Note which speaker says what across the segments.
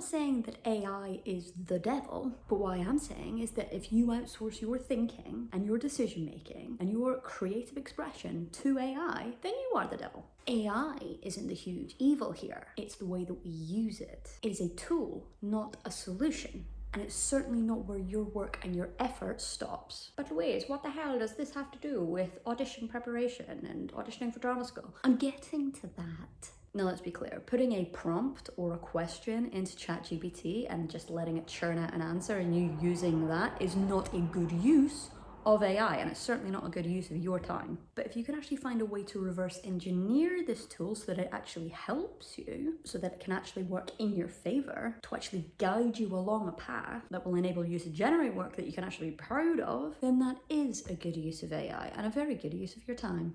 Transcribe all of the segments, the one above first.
Speaker 1: not saying that AI is the devil, but what I am saying is that if you outsource your thinking and your decision making and your creative expression to AI, then you are the devil. AI isn't the huge evil here. It's the way that we use it. It is a tool, not a solution. And it's certainly not where your work and your effort stops. But Louise, what the hell does this have to do with audition preparation and auditioning for drama school? I'm getting to that. Now let's be clear, putting a prompt or a question into ChatGPT and just letting it churn out an answer and you using that is not a good use of AI, and it's certainly not a good use of your time. But if you can actually find a way to reverse engineer this tool so that it actually helps you, so that it can actually work in your favor, to actually guide you along a path that will enable you to generate work that you can actually be proud of, then that is a good use of AI and a very good use of your time.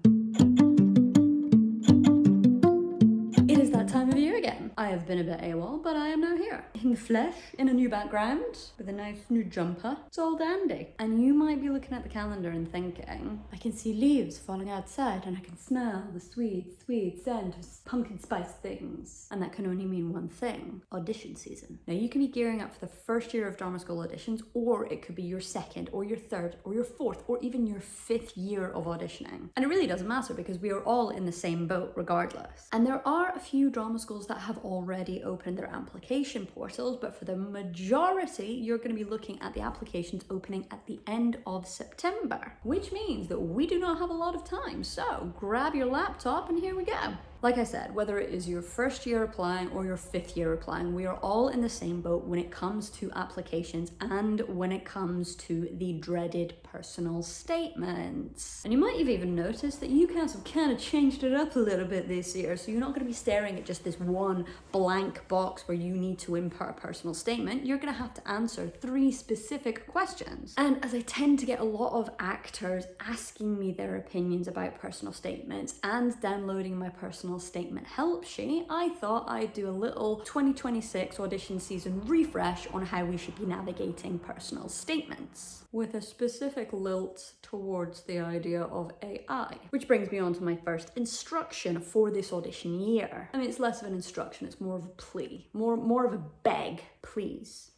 Speaker 1: It is that time of year again. I have been a bit AWOL, but I am now here. In the flesh, in a new background, with a nice new jumper. It's all dandy. And you might be looking at the calendar and thinking, I can see leaves falling outside and I can smell the sweet, sweet scent of pumpkin spice things. And that can only mean one thing, audition season. Now you can be gearing up for the first year of drama school auditions, or it could be your second, or your third, or your fourth, or even your fifth year of auditioning. And it really doesn't matter because we are all in the same boat regardless. And there are a few drama schools that have already opened their application portals, but for the majority, you're going to be looking at the applications opening at the end of September, which means that we do not have a lot of time. So grab your laptop and here we go. Like I said, whether it is your first year applying or your fifth year applying, we are all in the same boat when it comes to applications and when it comes to the dreaded personal statements. And you might have even noticed that UCAS have kind of changed it up a little bit this year, so you're not going to be staring at just this one blank box where you need to input a personal statement. You're going to have to answer 3 specific questions. And as I tend to get a lot of actors asking me their opinions about personal statements and downloading my personal statement help sheet, I thought I'd do a little 2026 audition season refresh on how we should be navigating personal statements, with a specific lilt towards the idea of AI. Which brings me on to my first instruction for this audition year. I mean, it's less of an instruction, it's more of a plea, more of a beg, please.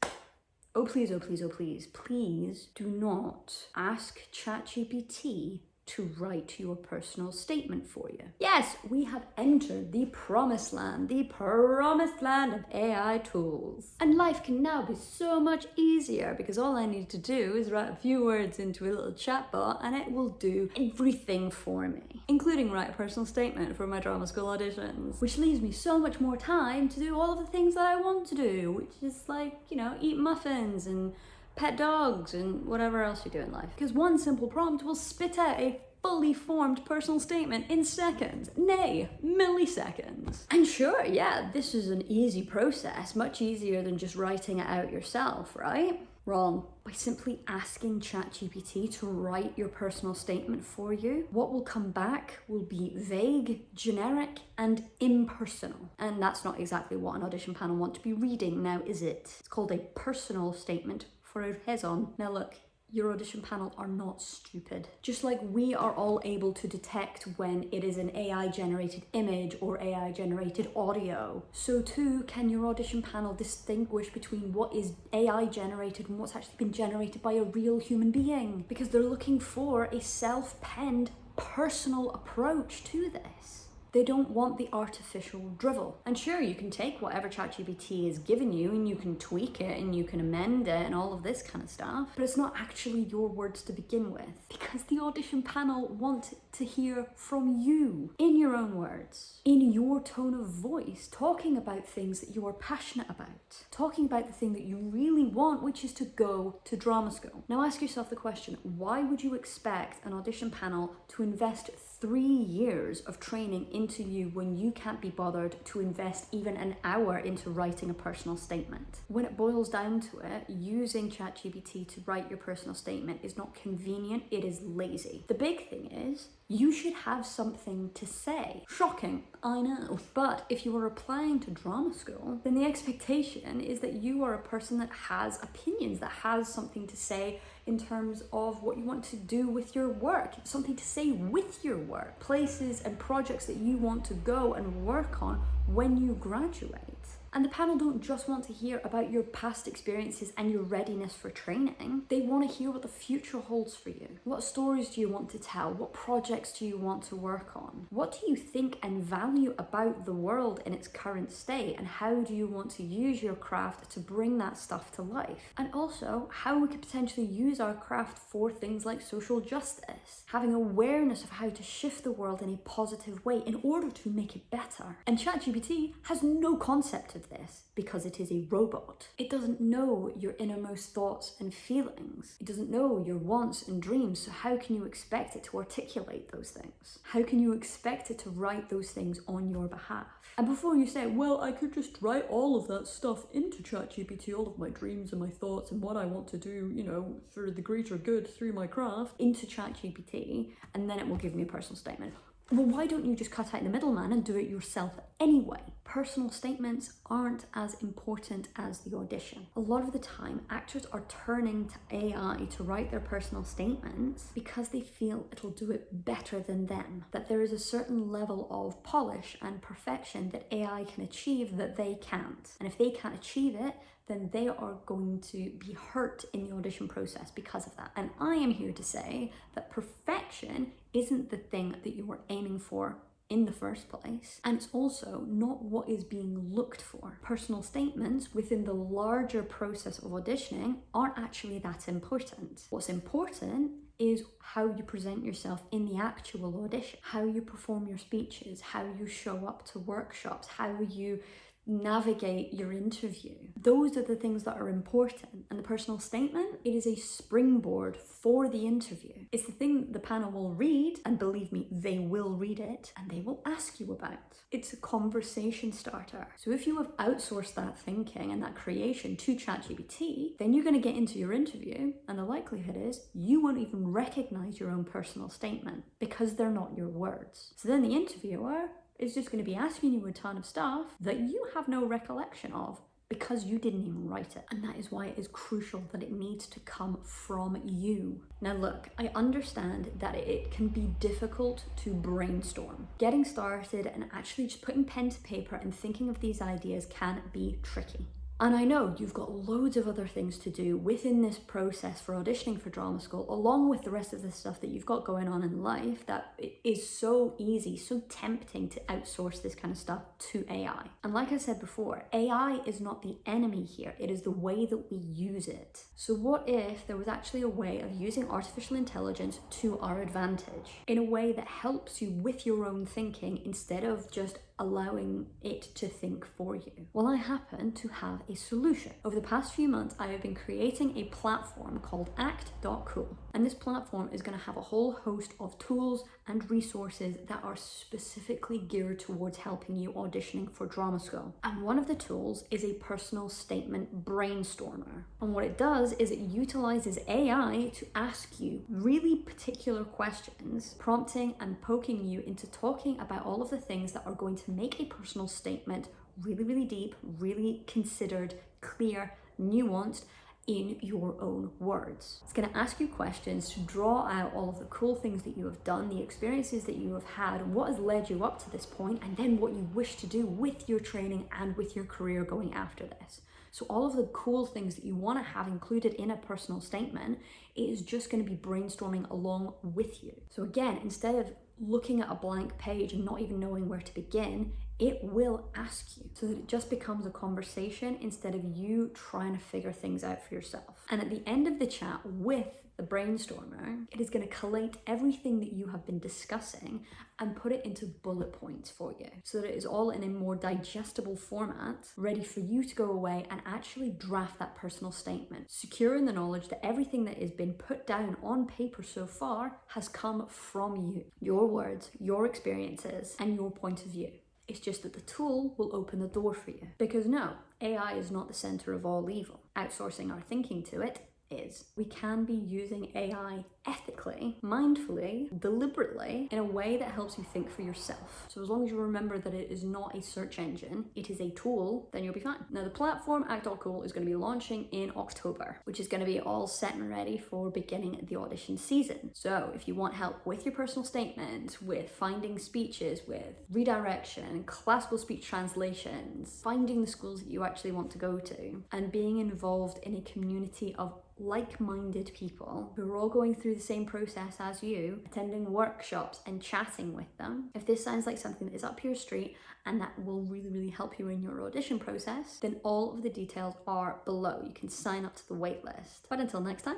Speaker 1: Oh please, oh please, oh please, please do not ask ChatGPT to write your personal statement for you. Yes, we have entered the promised land of AI tools. And life can now be so much easier because all I need to do is write a few words into a little chatbot and it will do everything for me, including write a personal statement for my drama school auditions, which leaves me so much more time to do all of the things that I want to do, which is like, you know, eat muffins and pet dogs and whatever else you do in life. Because one simple prompt will spit out a fully formed personal statement in seconds, nay, milliseconds. And sure, yeah, this is an easy process, much easier than just writing it out yourself, right? Wrong. By simply asking ChatGPT to write your personal statement for you, what will come back will be vague, generic, and impersonal. And that's not exactly what an audition panel want to be reading now, is it? It's called a personal statement for a raison. Now look, your audition panel are not stupid. Just like we are all able to detect when it is an AI generated image or AI generated audio, so too can your audition panel distinguish between what is AI generated and what's actually been generated by a real human being, because they're looking for a self-penned personal approach to this. They don't want the artificial drivel. And sure, you can take whatever ChatGPT is giving you and you can tweak it and you can amend it and all of this kind of stuff, but it's not actually your words to begin with, because the audition panel want to hear from you in your own words, in your tone of voice, talking about things that you are passionate about, talking about the thing that you really want, which is to go to drama school. Now ask yourself the question, why would you expect an audition panel to invest 3 years of training into you when you can't be bothered to invest even an hour into writing a personal statement? When it boils down to it, using ChatGPT to write your personal statement is not convenient, it is lazy. The big thing is, you should have something to say. Shocking, I know. But if you are applying to drama school, then the expectation is that you are a person that has opinions, that has something to say in terms of what you want to do with your work, something to say with your work, places and projects that you want to go and work on when you graduate. And the panel don't just want to hear about your past experiences and your readiness for training. They want to hear what the future holds for you. What stories do you want to tell? What projects do you want to work on? What do you think and value about the world in its current state? And how do you want to use your craft to bring that stuff to life? And also, how we could potentially use our craft for things like social justice, having awareness of how to shift the world in a positive way in order to make it better. And ChatGPT has no concept of this because it is a robot. It doesn't know your innermost thoughts and feelings. It doesn't know your wants and dreams, so how can you expect it to articulate those things? How can you expect it to write those things on your behalf? And before you say, well, I could just write all of that stuff into ChatGPT, all of my dreams and my thoughts and what I want to do, you know, for the greater good through my craft, into ChatGPT, and then it will give me a personal statement. Well, why don't you just cut out the middleman and do it yourself anyway? Personal statements aren't as important as the audition. A lot of the time, actors are turning to AI to write their personal statements because they feel it'll do it better than them, that there is a certain level of polish and perfection that AI can achieve that they can't. And if they can't achieve it, then they are going to be hurt in the audition process because of that. And I am here to say that perfection isn't the thing that you were aiming for in the first place, and it's also not what is being looked for. Personal statements within the larger process of auditioning aren't actually that important. What's important is how you present yourself in the actual audition, how you perform your speeches, how you show up to workshops, how you navigate your interview. Those are the things that are important. And the personal statement, it is a springboard for the interview. It's the thing that the panel will read, and believe me, they will read it, and they will ask you about. It's a conversation starter. So if you have outsourced that thinking and that creation to ChatGPT, then you're going to get into your interview, and the likelihood is you won't even recognize your own personal statement because they're not your words. So then the interviewer is just going to be asking you a ton of stuff that you have no recollection of because you didn't even write it. And that is why it is crucial that it needs to come from you. Now look, I understand that it can be difficult to brainstorm. Getting started and actually just putting pen to paper and thinking of these ideas can be tricky. And I know you've got loads of other things to do within this process for auditioning for drama school, along with the rest of the stuff that you've got going on in life, that it is so easy, so tempting to outsource this kind of stuff to AI. And like I said before, AI is not the enemy here, it is the way that we use it. So what if there was actually a way of using artificial intelligence to our advantage, in a way that helps you with your own thinking instead of just allowing it to think for you? Well, I happen to have a solution. Over the past few months, I have been creating a platform called act.cool. And this platform is going to have a whole host of tools and resources that are specifically geared towards helping you auditioning for drama school. And one of the tools is a personal statement brainstormer. And what it does is it utilizes AI to ask you really particular questions, prompting and poking you into talking about all of the things that are going to make a personal statement really, really deep, really considered, clear, nuanced, in your own words. It's going to ask you questions to draw out all of the cool things that you have done, the experiences that you have had, what has led you up to this point, and then what you wish to do with your training and with your career going after this. So all of the cool things that you want to have included in a personal statement, it is just going to be brainstorming along with you. So again, instead of looking at a blank page and not even knowing where to begin, it will ask you, so that it just becomes a conversation instead of you trying to figure things out for yourself. And at the end of the chat with the brainstormer, it is going to collate everything that you have been discussing and put it into bullet points for you, so that it is all in a more digestible format, ready for you to go away and actually draft that personal statement, secure in the knowledge that everything that has been put down on paper so far has come from you, your words, your experiences, and your point of view. It's just that the tool will open the door for you. Because no, AI is not the center of all evil. Outsourcing our thinking to it is. We can be using AI ethically, mindfully, deliberately, in a way that helps you think for yourself. So as long as you remember that it is not a search engine, it is a tool, then you'll be fine. Now the platform Act All Cool is going to be launching in October, which is going to be all set and ready for beginning the audition season. So if you want help with your personal statement, with finding speeches, with redirection, classical speech translations, finding the schools that you actually want to go to, and being involved in a community of like-minded people who are all going through the same process as you, attending workshops and chatting with them. If this sounds like something that is up your street and that will really help you in your audition process, then all of the details are below. You can sign up to the waitlist. But until next time,